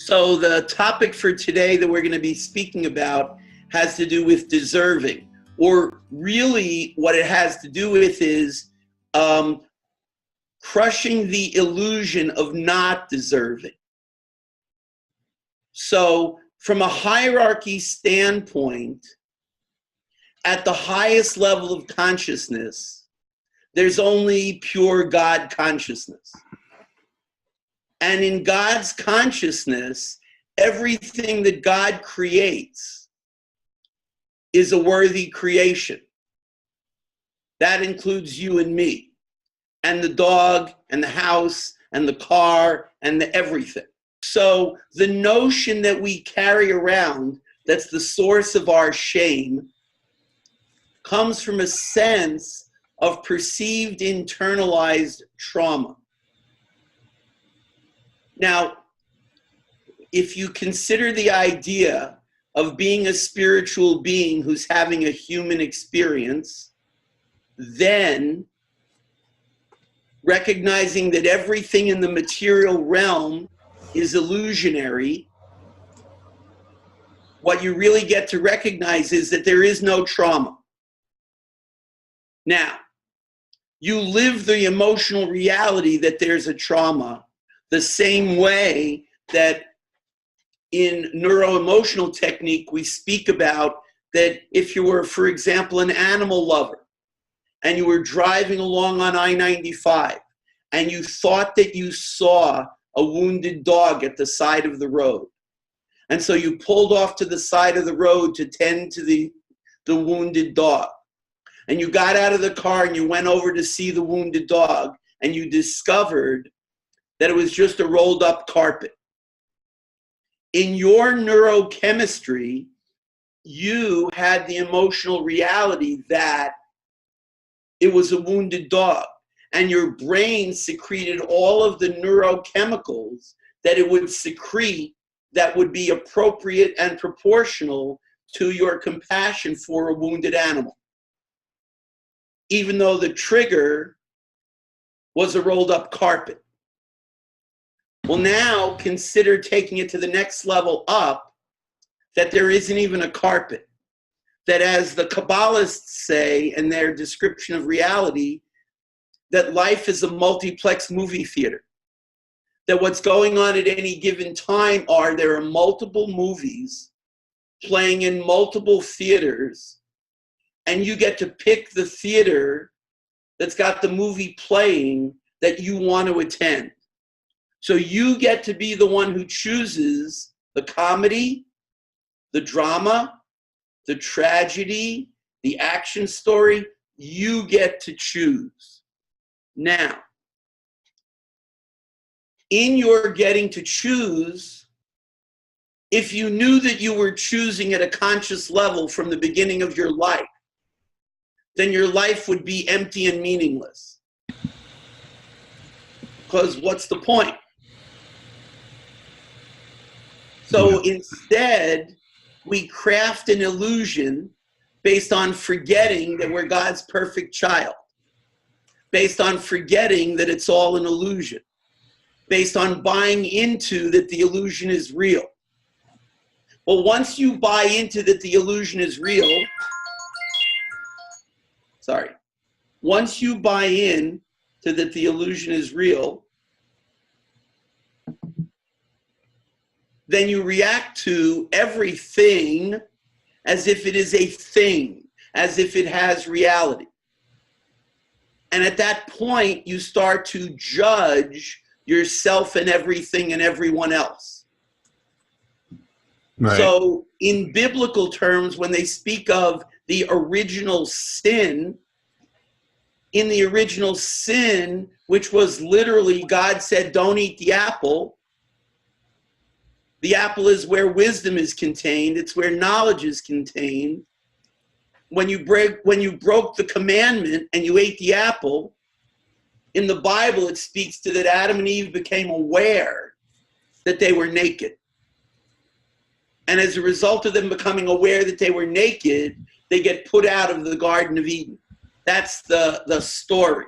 So the topic for today that we're going to be speaking about has to do with deserving, or really what it has to do with is crushing the illusion of not deserving. So from a hierarchy standpoint, at the highest level of consciousness, there's only pure God consciousness. And in God's consciousness, everything that God creates is a worthy creation. That includes you and me, and the dog, and the house, and the car, and the everything. So the notion that we carry around that's the source of our shame comes from a sense of perceived internalized trauma. Now, if you consider the idea of being a spiritual being who's having a human experience, then recognizing that everything in the material realm is illusionary, what you really get to recognize is that there is no trauma. Now, you live the emotional reality that there's a trauma the same way that in neuro-emotional technique we speak about that if you were, for example, an animal lover and you were driving along on I-95 and you thought that you saw a wounded dog at the side of the road. And so you pulled off to the side of the road to tend to the wounded dog. And you got out of the car and you went over to see the wounded dog and you discovered that it was just a rolled up carpet. In your neurochemistry, you had the emotional reality that it was a wounded dog, and your brain secreted all of the neurochemicals that it would secrete that would be appropriate and proportional to your compassion for a wounded animal, even though the trigger was a rolled up carpet. Well, now consider taking it to the next level up, that there isn't even a carpet. That, as the Kabbalists say in their description of reality, that life is a multiplex movie theater. That what's going on at any given time there are multiple movies playing in multiple theaters, and you get to pick the theater that's got the movie playing that you want to attend. So you get to be the one who chooses the comedy, the drama, the tragedy, the action story. You get to choose. Now, in your getting to choose, if you knew that you were choosing at a conscious level from the beginning of your life, then your life would be empty and meaningless. Because what's the point? So instead, we craft an illusion based on forgetting that we're God's perfect child, based on forgetting that it's all an illusion, based on buying into that the illusion is real. Well, once you buy into that the illusion is real, once you buy in to that the illusion is real, then you react to everything as if it is a thing, as if it has reality. And at that point, you start to judge yourself and everything and everyone else. Right. So in biblical terms, when they speak of the original sin, in the original sin, which was literally God said, don't eat the apple. The apple is where wisdom is contained. It's where knowledge is contained. When you broke the commandment and you ate the apple, in the Bible it speaks to that Adam and Eve became aware that they were naked. And as a result of them becoming aware that they were naked, they get put out of the Garden of Eden. That's the story.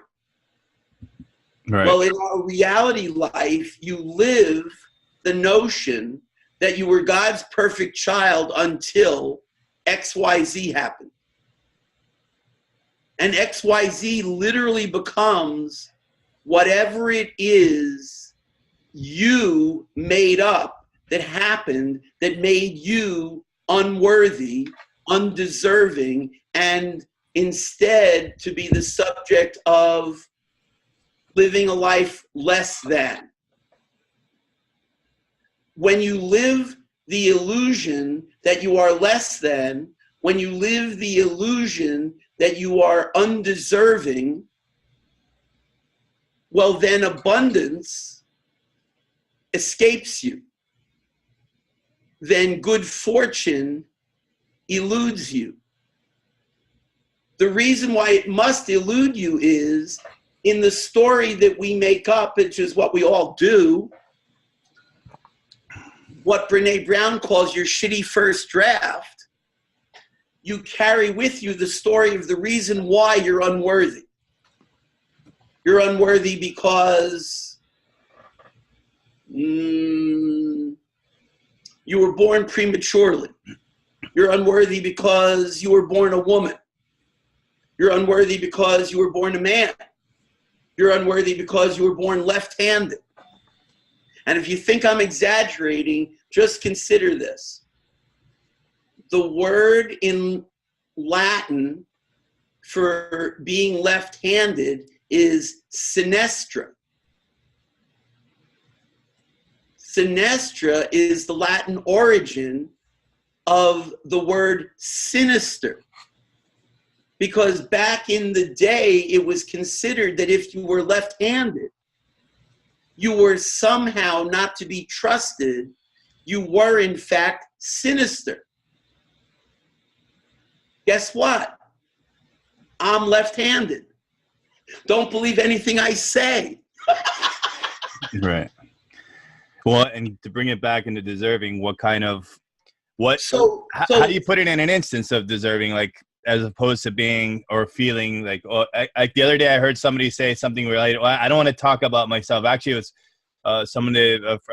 Right. Well, in our reality life, you live the notion that you were God's perfect child until XYZ happened. And XYZ literally becomes whatever it is you made up that happened that made you unworthy, undeserving, and instead to be the subject of living a life less than. When you live the illusion that you are less than, when you live the illusion that you are undeserving, well, then abundance escapes you. Then good fortune eludes you. The reason why it must elude you is in the story that we make up, which is what we all do, what Brene Brown calls your shitty first draft, you carry with you the story of the reason why you're unworthy. You're unworthy because you were born prematurely. You're unworthy because you were born a woman. You're unworthy because you were born a man. You're unworthy because you were born left-handed. And if you think I'm exaggerating, just consider this. The word in Latin for being left-handed is sinistra. Sinistra is the Latin origin of the word sinister. Because back in the day, it was considered that if you were left-handed, you were somehow not to be trusted. You were, in fact, sinister. Guess what? I'm left-handed. Don't believe anything I say. Right. Well, and to bring it back into deserving, how do you put it in an instance of deserving, like, as opposed to being or feeling like, like the other day I heard somebody say something related. Well, I don't want to talk about myself. Actually, it was a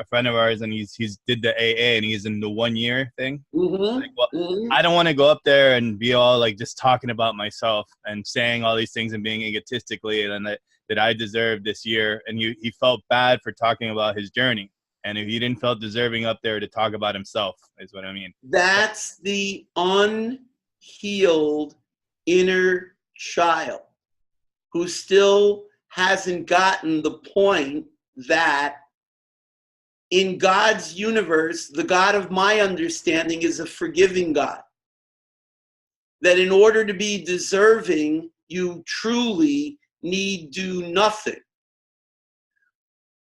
friend of ours, and he's did the AA, and he's in the 1 year thing. Mm-hmm. Like, well, I don't want to go up there and be all like just talking about myself and saying all these things and being egotistically, and that I deserve this year. And he felt bad for talking about his journey, and he didn't feel deserving up there to talk about himself, is what I mean. That's the unhealed inner child who still hasn't gotten the point that in God's universe, the God of my understanding is a forgiving God. That in order to be deserving, you truly need do nothing.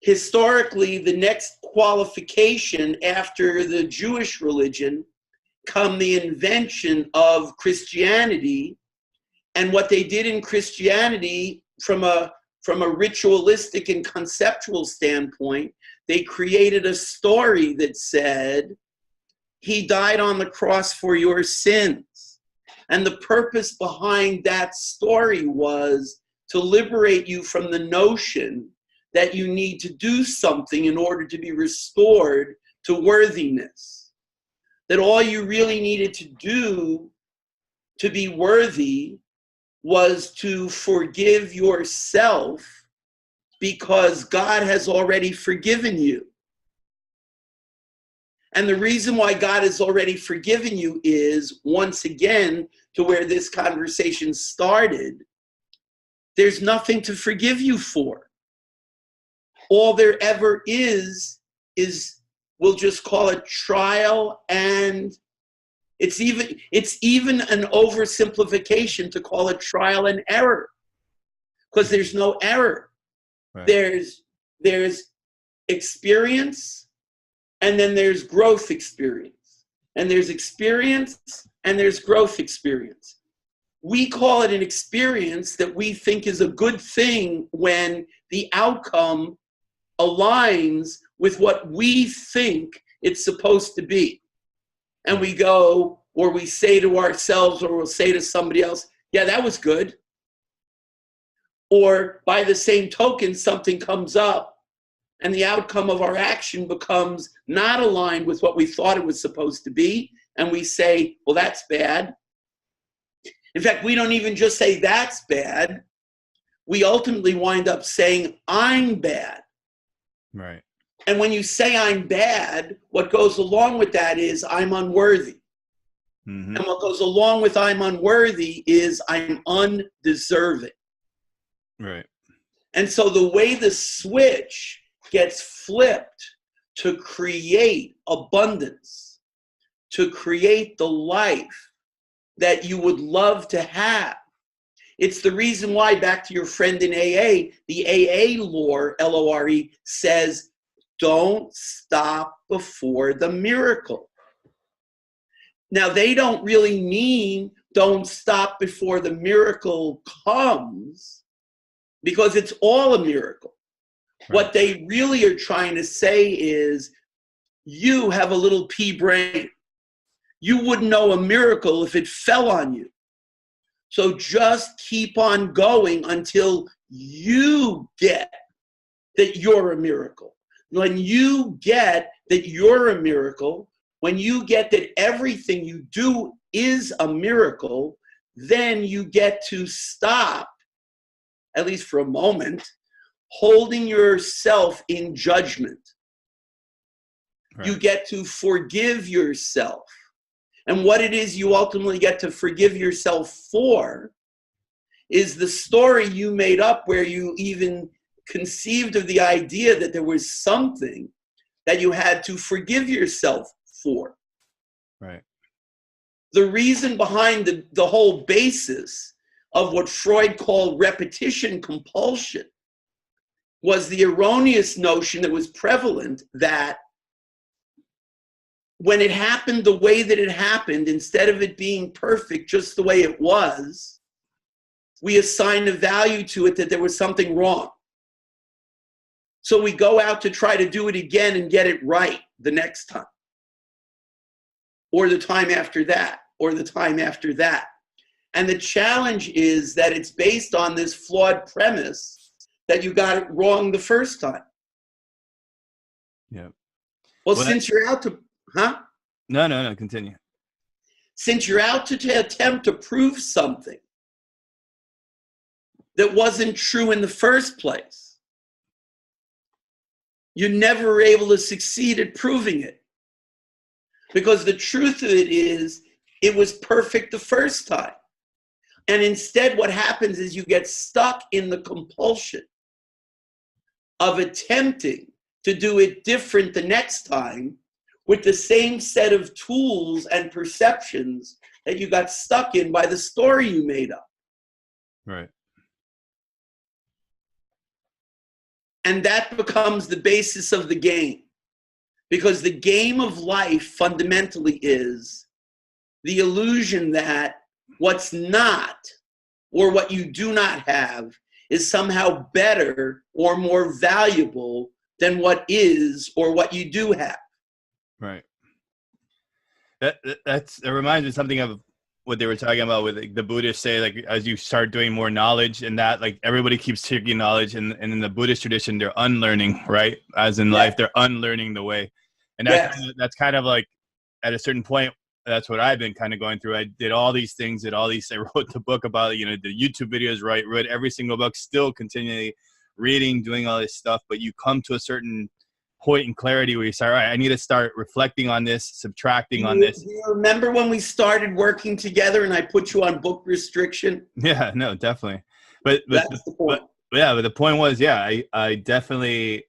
Historically, the next qualification after the Jewish religion come the invention of Christianity. And what they did in Christianity from a ritualistic and conceptual standpoint, they created a story that said, he died on the cross for your sins. And the purpose behind that story was to liberate you from the notion that you need to do something in order to be restored to worthiness. That all you really needed to do to be worthy was to forgive yourself because God has already forgiven you. And the reason why God has already forgiven you is, once again, to where this conversation started, there's nothing to forgive you for. All there ever is we'll just call it trial, and it's even an oversimplification to call it trial and error, because there's no error. Right. There's experience, and then there's growth experience, and there's experience, and there's growth experience. We call it an experience that we think is a good thing when the outcome aligns with what we think it's supposed to be. And we go, or we say to ourselves, or we'll say to somebody else, yeah, that was good. Or by the same token, something comes up and the outcome of our action becomes not aligned with what we thought it was supposed to be, and we say, well, that's bad. In fact, we don't even just say that's bad. We ultimately wind up saying, I'm bad. Right. And when you say I'm bad, what goes along with that is I'm unworthy. Mm-hmm. And what goes along with I'm unworthy is I'm undeserving. Right. And so the way the switch gets flipped to create abundance, to create the life that you would love to have. It's the reason why, back to your friend in AA, the AA lore, L-O-R-E, says, don't stop before the miracle. Now, they don't really mean don't stop before the miracle comes, because it's all a miracle. Right. What they really are trying to say is, you have a little pea brain. You wouldn't know a miracle if it fell on you. So just keep on going until you get that you're a miracle. When you get that you're a miracle, when you get that everything you do is a miracle, then you get to stop, at least for a moment, holding yourself in judgment. Right. You get to forgive yourself. And what it is you ultimately get to forgive yourself for is the story you made up, where you even conceived of the idea that there was something that you had to forgive yourself for. Right. The reason behind the whole basis of what Freud called repetition compulsion was the erroneous notion that was prevalent that when it happened the way that it happened, instead of it being perfect just the way it was, we assigned a value to it that there was something wrong. So we go out to try to do it again and get it right the next time, or the time after that, or the time after that. And the challenge is that it's based on this flawed premise that you got it wrong the first time. Yeah. Well, since you're out to, No, continue. Since you're out to attempt to prove something that wasn't true in the first place, you never were able to succeed at proving it. Because the truth of it is, it was perfect the first time. And instead, what happens is you get stuck in the compulsion of attempting to do it different the next time with the same set of tools and perceptions that you got stuck in by the story you made up. Right. And that becomes the basis of the game. Because the game of life fundamentally is the illusion that what's not, or what you do not have, is somehow better or more valuable than what is or what you do have. Right. That reminds me something of what they were talking about with, like, the Buddhists say, like, as you start doing more knowledge, and that, like, everybody keeps taking knowledge, and in the Buddhist tradition, they're unlearning, right? As in life, they're unlearning the way. And that's kind of like, at a certain point, that's what I've been kind of going through. I did all these things, I wrote the book about it, the YouTube videos, right? Read every single book, still continually reading, doing all this stuff. But you come to a certain point in clarity where you say, all right, I need to start reflecting on this, subtracting on this. Do you remember when we started working together and I put you on book restriction? Yeah, no, definitely. But that's the point. But the point was, I definitely,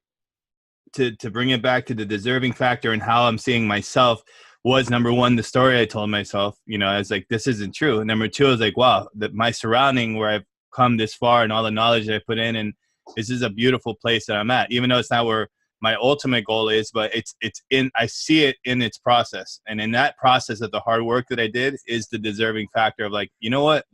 to bring it back to the deserving factor and how I'm seeing myself, was, number one, the story I told myself, I was like, this isn't true. And number two, I was like, wow, my surrounding, where I've come this far, and all the knowledge that I put in, and this is a beautiful place that I'm at, even though it's not where my ultimate goal is, but I see it in its process. And in that process of the hard work that I did is the deserving factor of, like, you know what,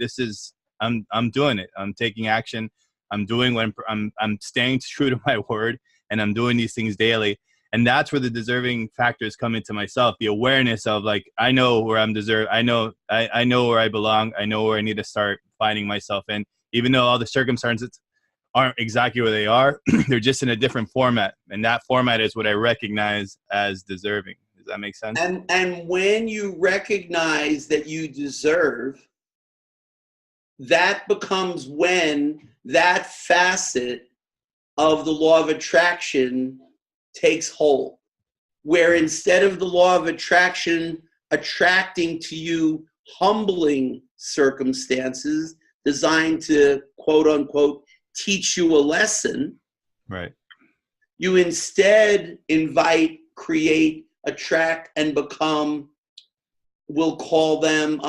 I'm doing it. I'm taking action. I'm doing what I'm staying true to my word, and I'm doing these things daily. And that's where the deserving factors come into myself. The awareness of, like, I know where I'm deserved. I know where I belong. I know where I need to start finding myself in, even though all the circumstances aren't exactly where they are. They're just in a different format. And that format is what I recognize as deserving. Does that make sense? And when you recognize that you deserve, that becomes when that facet of the law of attraction takes hold. Where instead of the law of attraction attracting to you humbling circumstances designed to, quote unquote, teach you a lesson, right? You instead invite, create, attract, and become, we'll call them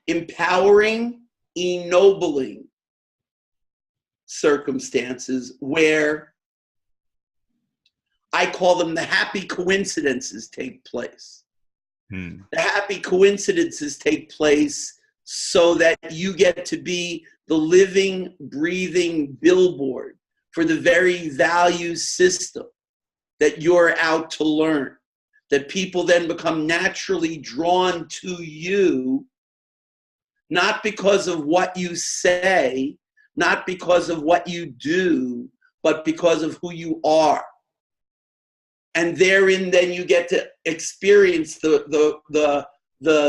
empowering, ennobling circumstances where I call them the happy coincidences take place. The happy coincidences take place so that you get to be the living, breathing billboard for the very value system that you're out to learn. That people then become naturally drawn to you, not because of what you say, not because of what you do, but because of who you are. And therein, then you get to experience the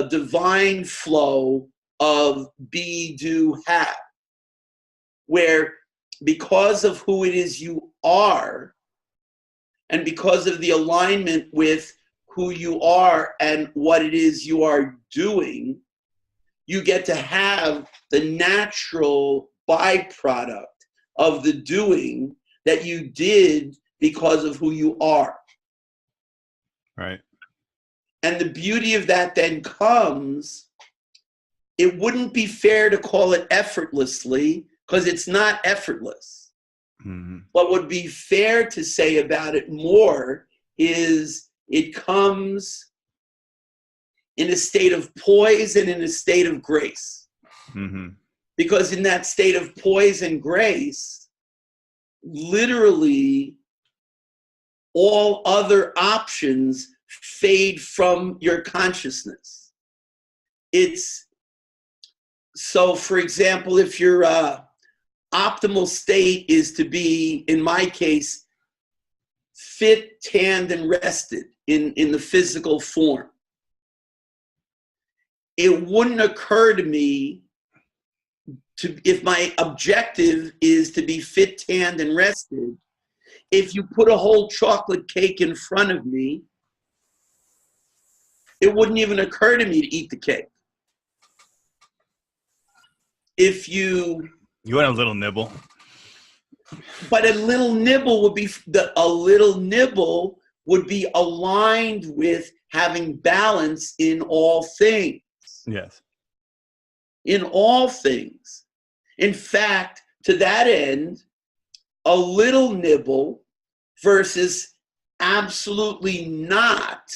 divine flow of be, do, have, where because of who it is you are, and because of the alignment with who you are and what it is you are doing, you get to have the natural byproduct of the doing that you did because of who you are. Right. And the beauty of that then comes, it wouldn't be fair to call it effortlessly because it's not effortless. Mm-hmm. What would be fair to say about it more is it comes in a state of poise and in a state of grace. Mm-hmm. Because in that state of poise and grace, literally all other options fade from your consciousness. It's so, for example, if your optimal state is to be, in my case, fit, tanned, and rested in the physical form, it wouldn't occur to me if my objective is to be fit, tanned, and rested, if you put a whole chocolate cake in front of me, it wouldn't even occur to me to eat the cake. If you want a little nibble. But a little nibble would be aligned with having balance in all things. Yes. In all things. In fact, to that end, a little nibble versus absolutely not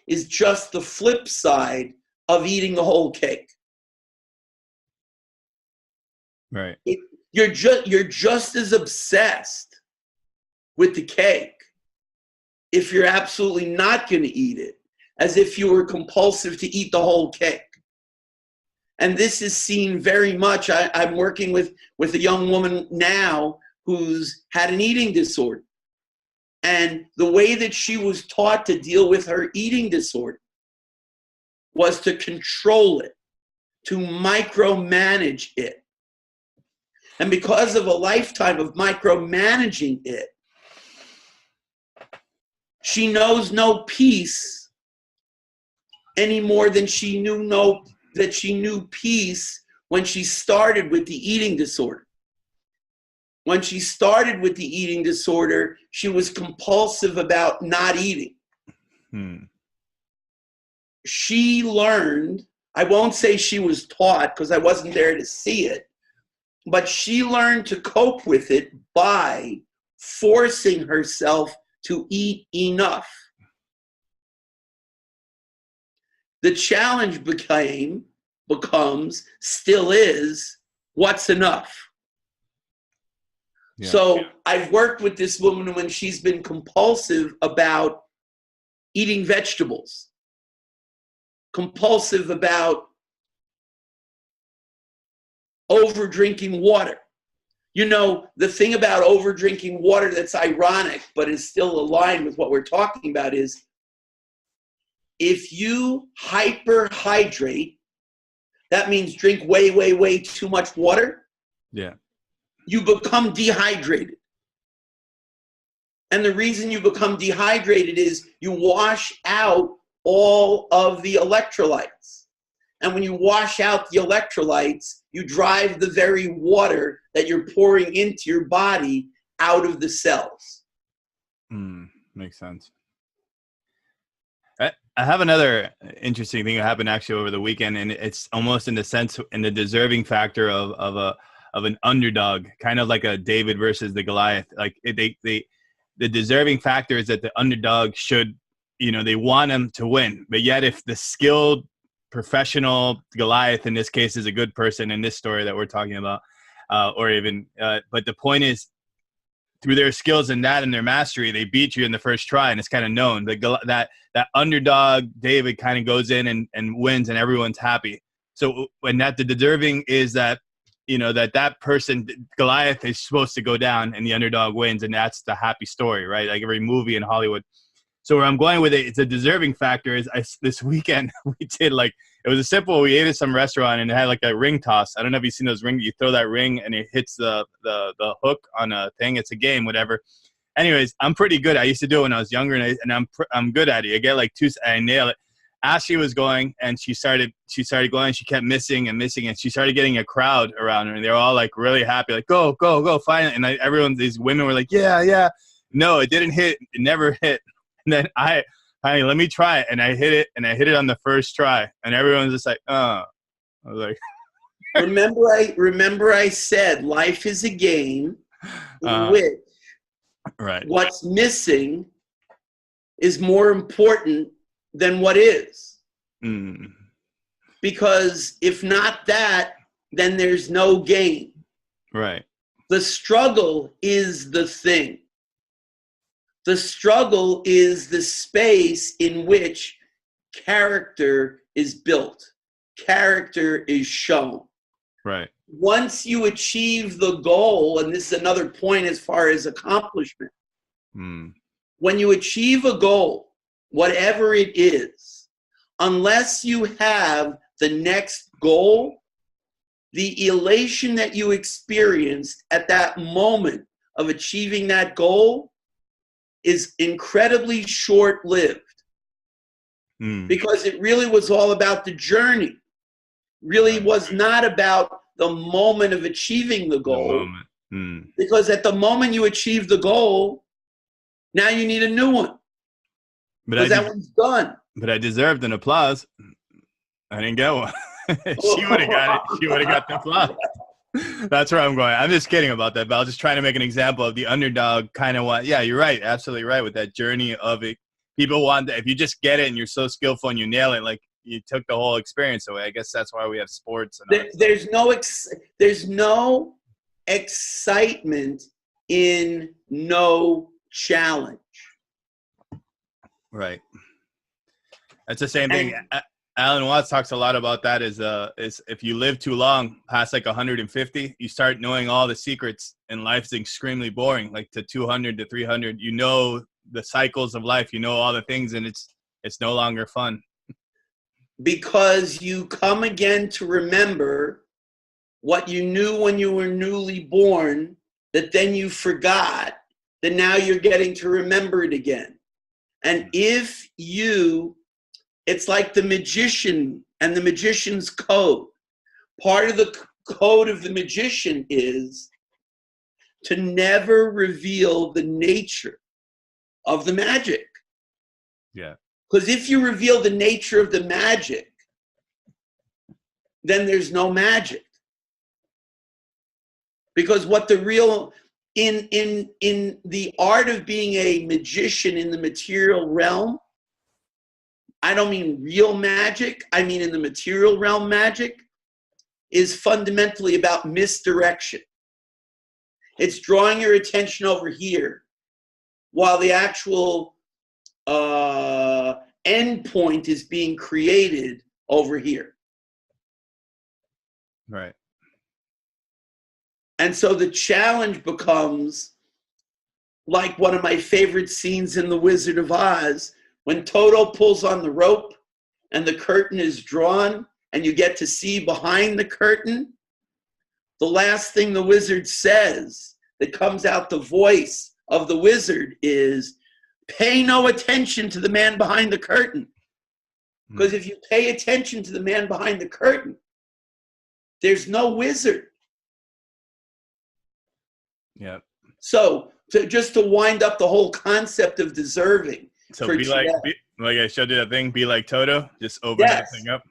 is just the flip side of eating the whole cake. Right. You're just as obsessed with the cake if you're absolutely not going to eat it as if you were compulsive to eat the whole cake. And this is seen very much. I'm working with a young woman now who's had an eating disorder. And the way that she was taught to deal with her eating disorder was to control it, to micromanage it. And because of a lifetime of micromanaging it, she knows no peace any more than she knew peace when she started with the eating disorder. When she started with the eating disorder, she was compulsive about not eating. She learned, I won't say she was taught because I wasn't there to see it, but she learned to cope with it by forcing herself to eat enough. The challenge becomes, still is, what's enough? Yeah. So I've worked with this woman when she's been compulsive about eating vegetables, compulsive about over drinking water. You know, the thing about over drinking water that's ironic, but is still aligned with what we're talking about is if you hyperhydrate, that means drink way, way, way too much water. Yeah. You become dehydrated. And the reason you become dehydrated is you wash out all of the electrolytes. And when you wash out the electrolytes, you drive the very water that you're pouring into your body out of the cells. Makes sense. I have another interesting thing that happened actually over the weekend, and it's almost in the sense, in the deserving factor of an underdog, kind of like a David versus the Goliath. Like the deserving factor is that the underdog should, you know, they want him to win, but yet if the skilled professional Goliath in this case is a good person in this story that we're talking about, but the point is, through their skills and their mastery, they beat you in the first try, and it's kind of known that underdog David kind of goes in and wins, and everyone's happy. So when the deserving is that, you know, that person Goliath is supposed to go down and the underdog wins, and that's the happy story, right? Like every movie in Hollywood. So where I'm going with it, it's a deserving factor. Is this weekend we did it was we ate at some restaurant and it had like a ring toss. I don't know if you've seen those rings. You throw that ring and it hits the hook on a thing. It's a game, whatever. Anyways, I'm pretty good. I used to do it when I was younger, and I'm good at it. I get like two, I nail it. Ashley was going and she started going. She kept missing, and she started getting a crowd around her, and they were all like really happy, like go, go, go, finally. And these women were like, yeah, yeah. No, it didn't hit. It never hit. And then honey, let me try it. And I hit it on the first try. And everyone's just like, I was like, remember I said life is a game in which what's missing is more important than what is. Because if not that, then there's no game. Right. The struggle is the thing. The struggle is the space in which character is built. Character is shown. Right. Once you achieve the goal, and this is another point as far as accomplishment, when you achieve a goal, whatever it is, unless you have the next goal, the elation that you experienced at that moment of achieving that goal is incredibly short-lived, because it really was all about the journey. Really was not about the moment of achieving the goal. Because at the moment you achieve the goal, now you need a new one. Because that one's done. But I deserved an applause. I didn't get one. She would have got it. She would have got the applause. That's where I'm going. I'm just kidding about that, but I was just trying to make an example of the underdog kind of yeah, you're right. Absolutely right with that journey of it. People want that. If you just get it and you're so skillful and you nail it, like you took the whole experience away. I guess that's why we have sports. And there's no excitement in no challenge. Right. That's the same thing. Alan Watts talks a lot about that is if you live too long, past like 150, you start knowing all the secrets, and life's extremely boring. Like to 200 to 300, you know the cycles of life, you know all the things, and it's no longer fun. Because you come again to remember what you knew when you were newly born, that then you forgot, that now you're getting to remember it again. And it's like the magician and the magician's code. Part of the code of the magician is to never reveal the nature of the magic. Yeah. Because if you reveal the nature of the magic, then there's no magic. Because what the real, in the art of being a magician in the material realm, I don't mean real magic, I mean in the material realm magic, is fundamentally about misdirection. It's drawing your attention over here while the actual end point is being created over here. Right. And so the challenge becomes like one of my favorite scenes in The Wizard of Oz, when Toto pulls on the rope and the curtain is drawn and you get to see behind the curtain. The last thing the wizard says that comes out the voice of the wizard is, pay no attention to the man behind the curtain. Because if you pay attention to the man behind the curtain, there's no wizard. Yeah. So just to wind up the whole concept of deserving. So like I showed you that thing, be like Toto, just open everything up.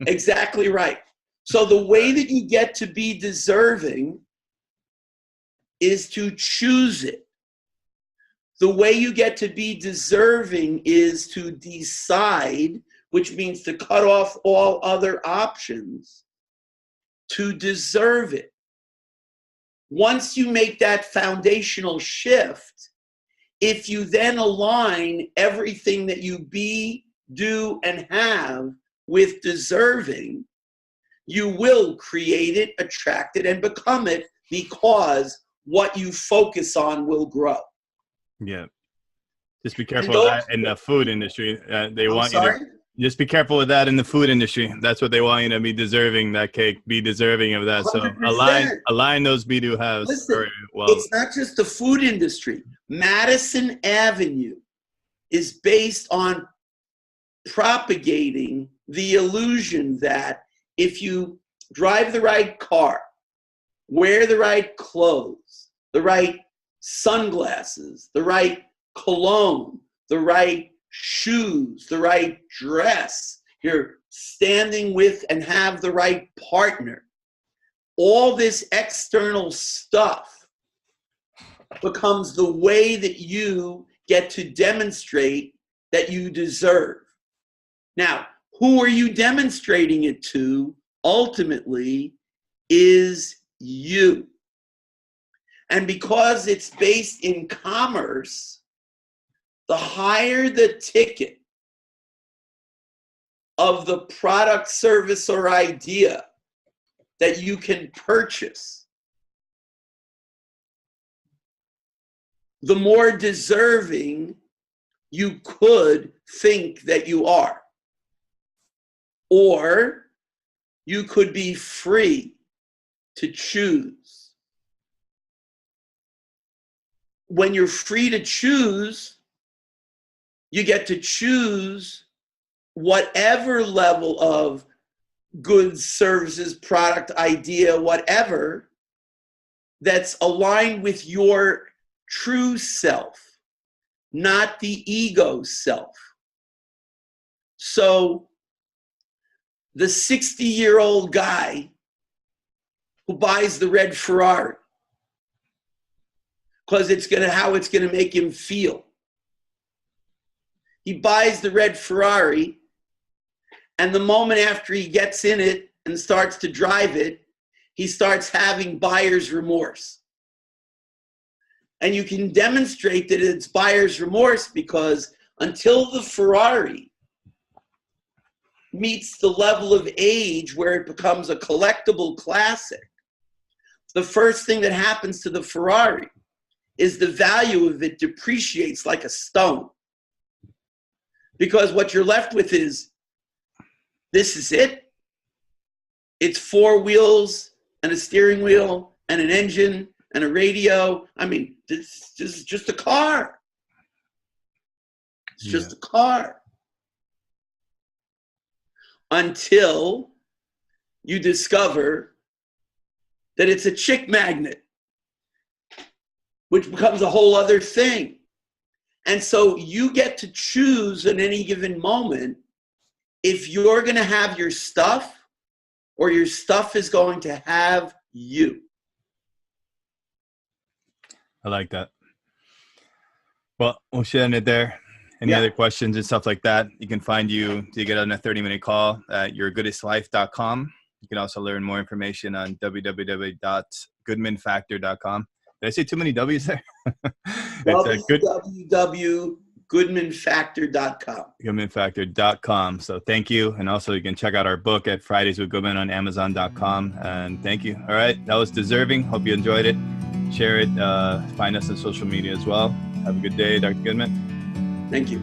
Exactly right. So the way that you get to be deserving is to choose it. The way you get to be deserving is to decide, which means to cut off all other options, to deserve it. Once you make that foundational shift, if you then align everything that you be, do, and have with deserving, you will create it, attract it, and become it, because what you focus on will grow. Yeah. Just be careful with that in the food industry. They want you to just be careful with that in the food industry. That's what they want you to be deserving, that cake, be deserving of that. 100%. So align those be, do, haves. Listen, very well. It's not just the food industry. Madison Avenue is based on propagating the illusion that if you drive the right car, wear the right clothes, the right sunglasses, the right cologne, the right shoes, the right dress, you're standing with and have the right partner, all this external stuff becomes the way that you get to demonstrate that you deserve. Now, who are you demonstrating it to ultimately is you. And because it's based in commerce, the higher the ticket of the product, service, or idea that you can purchase, the more deserving you could think that you are. Or you could be free to choose. When you're free to choose, you get to choose whatever level of goods, services, product, idea, whatever, that's aligned with your true self, not the ego self. So the 60-year-old guy who buys the red Ferrari because it's how it's gonna make him feel. He buys the red Ferrari, and the moment after he gets in it and starts to drive it, he starts having buyer's remorse. And you can demonstrate that it's buyer's remorse because until the Ferrari meets the level of age where it becomes a collectible classic, the first thing that happens to the Ferrari is the value of it depreciates like a stone. Because what you're left with is, this is it. It's 4 wheels and a steering wheel and an engine and a radio. I mean, this is just a car. It's just a car. Until you discover that it's a chick magnet, which becomes a whole other thing. And so you get to choose at any given moment if you're going to have your stuff or your stuff is going to have you. I like that. Well, we'll end it there. Any other questions and stuff like that, you can find you to get on a 30-minute call at yourgoodestlife.com. You can also learn more information on www.goodmanfactor.com. Did I say too many W's there? www.goodmanfactor.com. GoodmanFactor.com. GoodmanFactor.com. So thank you. And also you can check out our book at Fridays with Goodman on Amazon.com. And thank you. All right. That was Deserving. Hope you enjoyed it. Share it. Find us on social media as well. Have a good day, Dr. Goodman. Thank you.